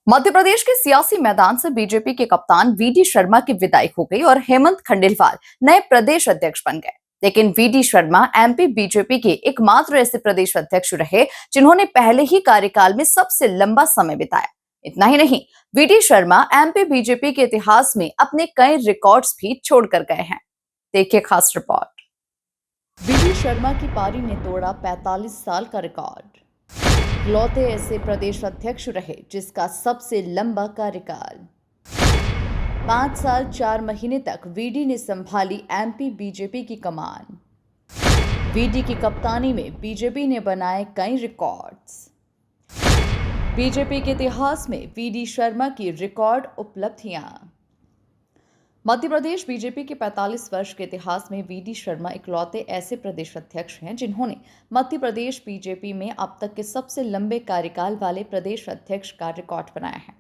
मध्य प्रदेश के सियासी मैदान से बीजेपी के कप्तान वीडी शर्मा की विदाई हो गई और हेमंत खंडेलवाल नए प्रदेश अध्यक्ष बन गए। लेकिन वीडी शर्मा एमपी बीजेपी के एकमात्र ऐसे प्रदेश अध्यक्ष रहे जिन्होंने पहले ही कार्यकाल में सबसे लंबा समय बिताया। इतना ही नहीं, वीडी शर्मा एमपी बीजेपी के इतिहास में अपने कई रिकॉर्ड्स भी छोड़कर गए हैं। देखिए खास रिपोर्ट। वीडी शर्मा की पारी ने तोड़ा 45 साल का रिकॉर्ड। इकलौते ऐसे प्रदेश अध्यक्ष रहे जिसका सबसे लंबा कार्यकाल। 5 साल 4 महीने तक वीडी ने संभाली एमपी बीजेपी की कमान। वीडी की कप्तानी में बीजेपी ने बनाए कई रिकॉर्ड्स। बीजेपी के इतिहास में वीडी शर्मा की रिकॉर्ड उपलब्धियां। मध्य प्रदेश बीजेपी के 45 वर्ष के इतिहास में वीडी शर्मा इकलौते ऐसे प्रदेश अध्यक्ष हैं जिन्होंने मध्य प्रदेश बीजेपी में अब तक के सबसे लंबे कार्यकाल वाले प्रदेश अध्यक्ष का रिकॉर्ड बनाया है।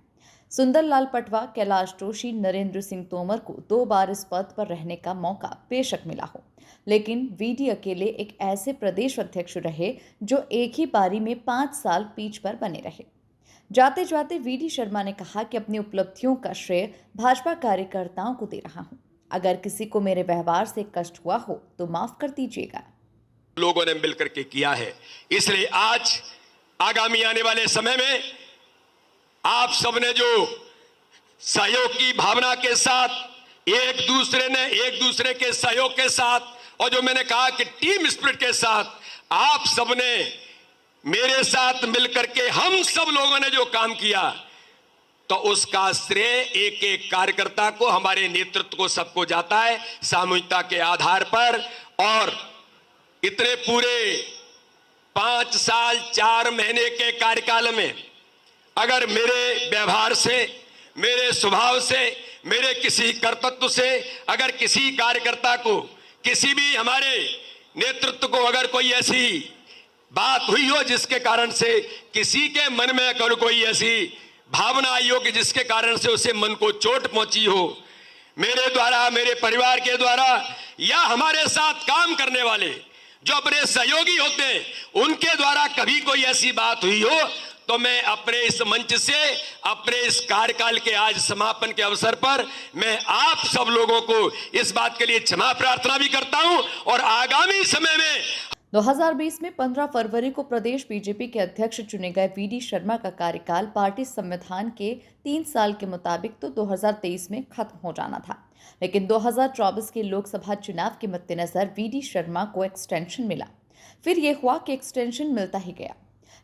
सुंदरलाल पटवा, कैलाश जोशी, नरेंद्र सिंह तोमर को 2 बार इस पद पर रहने का मौका बेशक मिला हो, लेकिन वीडी अकेले एक ऐसे प्रदेश अध्यक्ष रहे जो एक ही पारी में 5 साल पीठ पर बने रहे। जाते जाते वीडी शर्मा ने कहा कि अपनी उपलब्धियों का श्रेय भाजपा कार्यकर्ताओं को दे रहा हूं। अगर किसी को मेरे व्यवहार से कष्ट हुआ हो तो माफ कर दीजिएगा। लोगों ने मिलकर के किया है, इसलिए आज आगामी आने वाले समय में आप सबने जो सहयोग की भावना के साथ एक दूसरे के सहयोग के साथ और जो मैंने कहा कि टीम स्पिरिट के साथ आप सबने मेरे साथ मिलकर के हम सब लोगों ने जो काम किया, तो उसका श्रेय एक एक कार्यकर्ता को, हमारे नेतृत्व को, सबको जाता है सामूहिकता के आधार पर। और इतने पूरे 5 साल 4 महीने के कार्यकाल में अगर मेरे व्यवहार से, मेरे स्वभाव से, मेरे किसी कर्तव्य से अगर किसी कार्यकर्ता को, किसी भी हमारे नेतृत्व को अगर कोई ऐसी बात हुई हो जिसके कारण से किसी के मन में अगर कोई ऐसी भावना आई हो कि जिसके कारण से उसे मन को चोट पहुंची हो, मेरे द्वारा, मेरे परिवार के द्वारा या हमारे साथ काम करने वाले जो अपने सहयोगी होते हैं उनके द्वारा कभी कोई ऐसी बात हुई हो, तो मैं अपने इस मंच से, अपने इस कार्यकाल के आज समापन के अवसर पर मैं आप सब लोगों को इस बात के लिए क्षमा प्रार्थना भी करता हूं। और आगामी समय में 2020 में 15 फरवरी को प्रदेश बीजेपी के अध्यक्ष चुने गए वीडी शर्मा का कार्यकाल पार्टी संविधान के 3 साल के मुताबिक तो 2023 में खत्म हो जाना था, लेकिन 2024 के लोकसभा चुनाव के मद्देनजर वीडी शर्मा को एक्सटेंशन मिला। फिर यह हुआ कि एक्सटेंशन मिलता ही गया,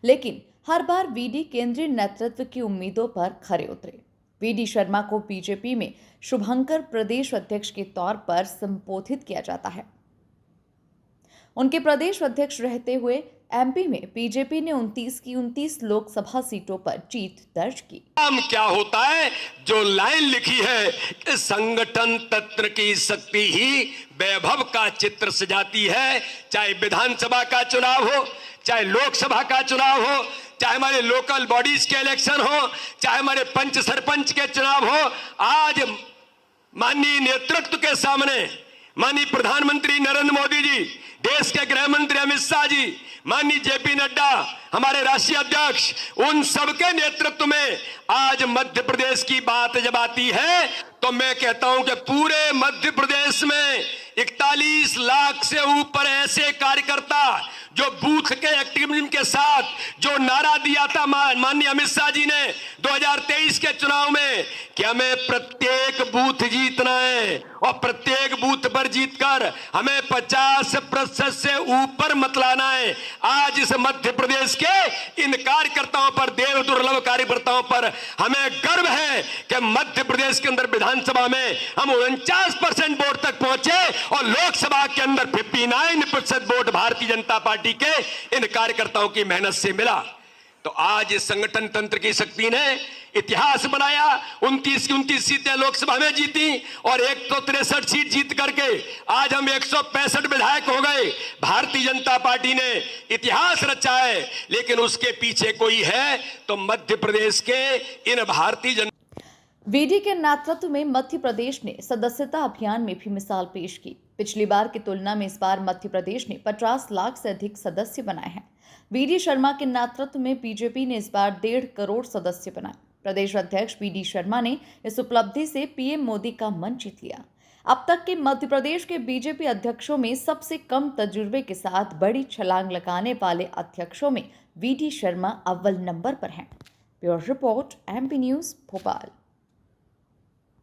लेकिन हर बार वीडी केंद्रीय नेतृत्व की उम्मीदों पर खरे उतरे। वीडी शर्मा को बीजेपी में शुभंकर प्रदेश अध्यक्ष के तौर पर संबोधित किया जाता है। उनके प्रदेश अध्यक्ष रहते हुए एमपी में बीजेपी ने 29 की 29 लोकसभा सीटों पर जीत दर्ज की। क्या होता है, जो लाइन लिखी है कि संगठन तंत्र की शक्ति ही वैभव का चित्र सजाती है। चाहे विधानसभा का चुनाव हो, चाहे लोकसभा का चुनाव हो, चाहे हमारे लोकल बॉडीज के इलेक्शन हो, चाहे हमारे पंच सरपंच के चुनाव हो, आज माननीय नेतृत्व के सामने माननीय प्रधानमंत्री नरेंद्र मोदी जी, देश के गृह मंत्री अमित शाह जी, माननीय जेपी नड्डा, हमारे राष्ट्रीय अध्यक्ष, उन सबके नेतृत्व में आज मध्य प्रदेश की बात जब आती है तो मैं कहता हूं कि पूरे मध्य प्रदेश में 41 लाख से ऊपर ऐसे कार्यकर्ता जो बूथ के एक्टिविज्म के साथ जो नारा दिया था माननीय अमित शाह जी ने 2023 के चुनाव में कि हमें प्रत्येक बूथ जीतना है और प्रत्येक बूथ पर जीतकर हमें 50% से ऊपर मतलाना है। आज इस मध्य प्रदेश के इन कार्यकर्ताओं पर, देव दुर्लभ कार्यकर्ताओं पर हमें गर्व है कि मध्य प्रदेश के अंदर विधानसभा में हम 49% वोट तक पहुंचे और लोकसभा के अंदर 59% वोट भारतीय जनता पार्टी के इन कार्यकर्ताओं की मेहनत से मिला। तो आज इस संगठन तंत्र की शक्ति ने इतिहास बनाया। 29 की 29 सीटें लोकसभा में जीती और 163 सीट जीत करके आज हम 165 विधायक हो गए। भारतीय जनता पार्टी ने इतिहास रचा है, लेकिन उसके पीछे कोई है तो मध्य प्रदेश के इन भारतीय जनता। वीडी के नेतृत्व में मध्य प्रदेश ने सदस्यता अभियान में भी मिसाल पेश की। पिछली बार की तुलना में इस बार मध्य प्रदेश ने 50 लाख से अधिक सदस्य बनाए हैं। वीडी शर्मा के नेतृत्व में बीजेपी ने इस बार 1.5 करोड़ सदस्य बनाए। प्रदेश अध्यक्ष बीडी शर्मा ने इस उपलब्धि से पीएम मोदी का मन जीत लिया। अब तक के मध्य प्रदेश के बीजेपी अध्यक्षों में सबसे कम तजुर्बे के साथ बड़ी छलांग लगाने वाले अध्यक्षों में वीडी शर्मा अव्वल नंबर पर हैं। Bureau report, MP news, Bhopal.